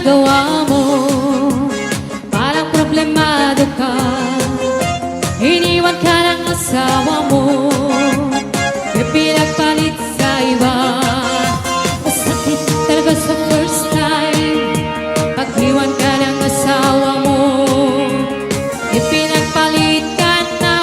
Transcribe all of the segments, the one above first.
ginagawa mo, parang problemado ka. Iniwan ka ng asawa mo, pinagpalit sa iba. Masakit talaga sa first time pag-iwan ka ng asawa mo, pinagpalit ka na.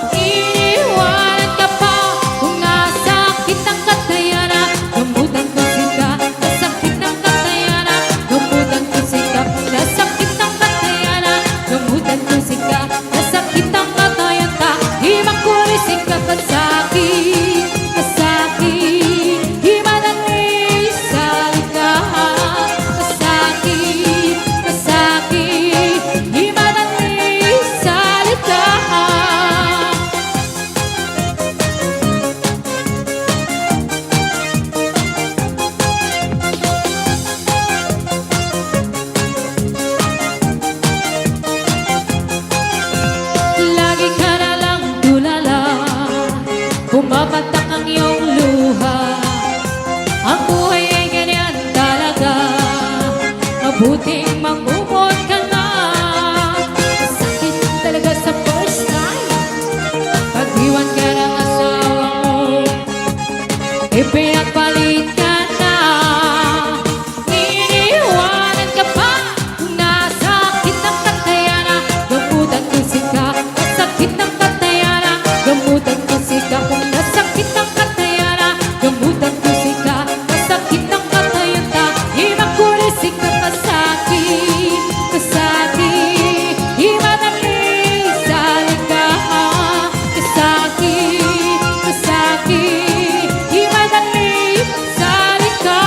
Iniwanan ka pa kung nasakit ang katayanan. Gamutan ko sika, nasakit ang katayanan. Gamutan ko sika, nasakit ang katayanan. Gamutan ko sika, nasakit ang katayanan. Himang kulisik ka pa sakit, kasakit. Himanang salita, kasakit, kasakit. Himanang salita. Lagi ka na lang tulala, pumapatak ang iyong luha. Ang buhay ay ganyan talaga, mabuting mamumot ka na. Sakit talaga sa first time pag-iwan ka ng asawa mo, ipinagpalit ka na. Iniwanan ka pa kung nasakit ang katayanan. Gamutan ko sika, nasakit ang katayanan. Gamutan ko sika kung nasakit ang katayanan. Gamutan ko sika, nasakit ang katayanan. Himang kulisik ka kasakit, kasakit. Himanang salita, kasakit, kasakit. Himanang salita.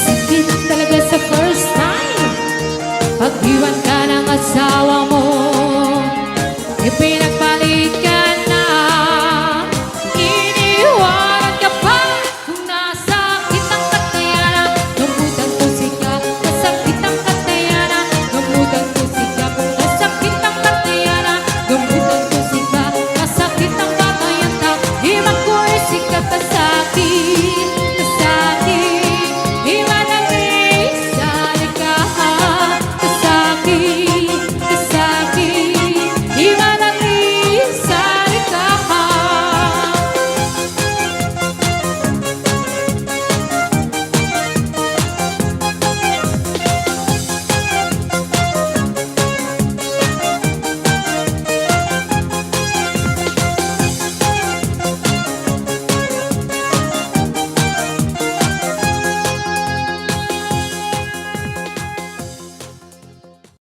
Sakit talaga sa first time pag-iwan ka